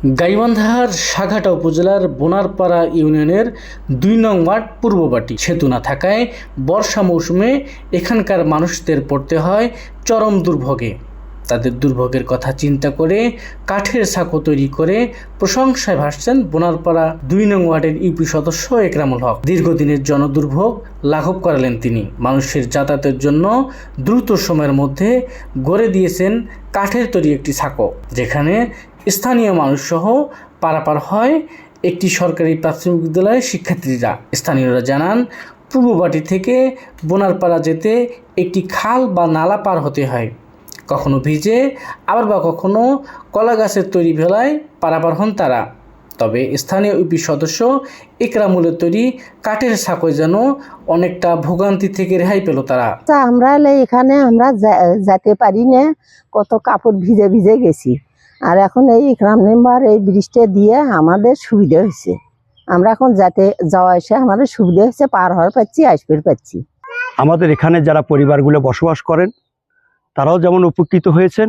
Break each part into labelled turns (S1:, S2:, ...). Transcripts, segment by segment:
S1: গাইবান্ধার সাঘাটা উপজেলার বোনারপাড়া ইউনিয়নের ২ নং ওয়ার্ড পূর্ববাটি সেতু না থাকায় বর্ষা মৌসুমে এখানকার মানুষদের পড়তে হয় চরম দুর্ভোগে। তাদের দুর্ভোগের কথা চিন্তা করে কাঠের সাঁকো তৈরি করে প্রশংসায় ভাসছেন বোনারপাড়া ২ নং ওয়ার্ডের ইউপি সদস্য একরামুল হক। দীর্ঘদিনের জনদুর্ভোগ লাঘব করালেন তিনি। মানুষের যাতায়াতের জন্য দ্রুত সময়ের মধ্যে গড়ে দিয়েছেন কাঠের তৈরি একটি সাঁকো, যেখানে স্থানীয় মানুষসহ পারাপার হয় একটি সরকারি প্রাথমিক বিদ্যালয়ের শিক্ষার্থীরা। স্থানীয়রা জানান, পূর্ববাটি থেকে বোনারপাড়া যেতে একটি খাল বা নালা পার হতে হয়। কখনো ভিজে আবার বা কখনো কলা গাছের তৈরি ভেলায় পারাপার হন তারা। তবে স্থানীয় ইউপি সদস্য একরামুলের তৈরি কাঠের সাঁকোয় যেন অনেকটা ভোগান্তি থেকে রেহাই পেল তারা।
S2: আমরা এখানে যেতে পারি না, কত কাপড় ভিজে ভিজে গেছি। আর এখন এই একরাম মেম্বার এই ব্রিজটা দিয়ে আমাদের সুবিধা হয়েছে। আমরা এখন যাওয়া এসে আমাদের সুবিধা হয়েছে, পার হওয়ার পাচ্ছি, আসবে পাচ্ছি।
S3: আমাদের এখানে যারা পরিবারগুলো বসবাস করেন তারাও যেমন উপকৃত হয়েছেন,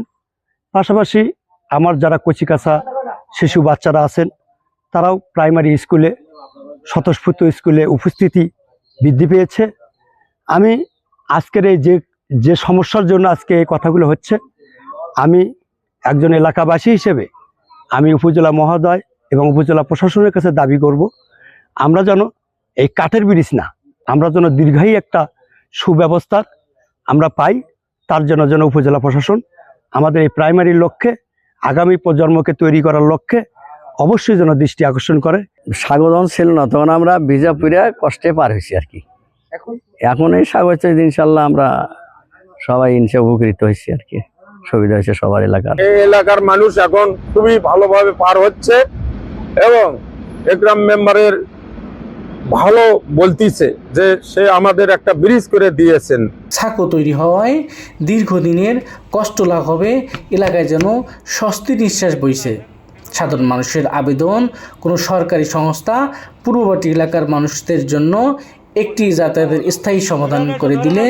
S3: পাশাপাশি আমার যারা কচিকাঁচা শিশু বাচ্চারা আছেন তারাও প্রাইমারি স্কুলে, স্বতঃস্ফূর্ত স্কুলে উপস্থিতি বৃদ্ধি পেয়েছে। আমি আজকের এই যে সমস্যার জন্য আজকে এই কথাগুলো হচ্ছে, আমি একজন এলাকাবাসী হিসেবে আমি উপজেলা মহোদয় এবং উপজেলা প্রশাসনের কাছে দাবি করব, আমরা যেন এই কাঠের ব্রিজ না, আমরা যেন দীর্ঘায়ী একটা সুব্যবস্থার আমরা পাই। তার জন্য যেন উপজেলা প্রশাসন আমাদের এই প্রাইমারির লক্ষ্যে, আগামী প্রজন্মকে তৈরি করার লক্ষ্যে অবশ্যই যেন দৃষ্টি আকর্ষণ করে।
S4: সাগরন ছিল না, তখন আমরা ভিজা পুরা কষ্টে পার হয়েছি আর কি। এখন এই সাগর ইনশাল্লাহ আমরা সবাই উপকৃত হয়েছি আর কি, সুবিধা হয়েছে সবার এলাকার।
S5: এই এলাকার মানুষ এখন খুবই ভালোভাবে পার হচ্ছে এবং একরাম মেম্বারের ভালো বলতিছে যে সে আমাদের একটা ব্রিজ করে দিয়েছেন।
S1: সাঁকো তৈরি হওয়ায় দীর্ঘদিনের কষ্ট লাঘবে এলাকায় যেন স্বস্তির নিঃশ্বাস বইছে। সাধারণ মানুষের আবেদন, কোনো সরকারি সংস্থা পূর্ববর্তী এলাকার মানুষদের জন্য একটি যাতায়াতের স্থায়ী সমাধান করে দিলে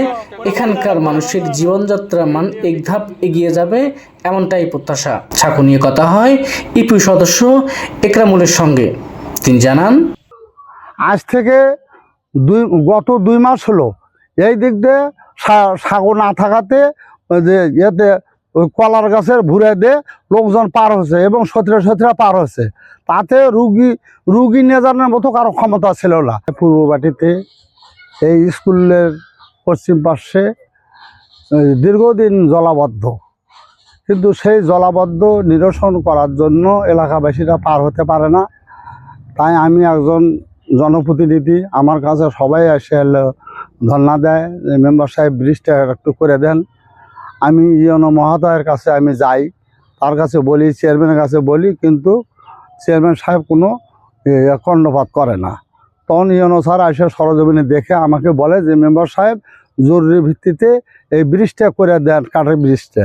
S1: এখানকার মানুষের জীবনযাত্রার মান এক ধাপ এগিয়ে যাবে, এমনটাই প্রত্যাশা। সাঁকো নিয়ে কথা হয় ইউপি সদস্য একরামুলের সঙ্গে। তিনি জানান,
S6: আজ থেকে গত 2 মাস হলো এই দিক দিয়ে সাঁকো না থাকাতে যে ইয়েতে ওই কলার গাছের ভুরে দিয়ে লোকজন পার হচ্ছে এবং সতীরা পার হচ্ছে, তাতে রুগী নিয়ে যাওয়ার মতো কারো ক্ষমতা ছিল না। পূর্ববাটিতে এই স্কুলের পশ্চিম পার্শ্বে দীর্ঘদিন জলাবদ্ধ, কিন্তু সেই জলাবদ্ধ নিরসন করার জন্য এলাকাবাসীরা পার হতে পারে না। তাই আমি একজন জনপ্রতিনিধি, আমার কাছে সবাই এসে ধর্ণা দেয় যে মেম্বার সাহেব ব্রিজটা একটু করে দেন। আমি ইউনো মহোদয়ের কাছে আমি যাই, তার কাছে বলি, চেয়ারম্যানের কাছে বলি, কিন্তু চেয়ারম্যান সাহেব কোনো কর্ণপাত করে না। তখন ইউনো স্যার এসে সরজমিনে দেখে আমাকে বলে যে মেম্বার সাহেব জরুরি ভিত্তিতে এই ব্রিজটা করে দেন, কাঠের ব্রিজটা।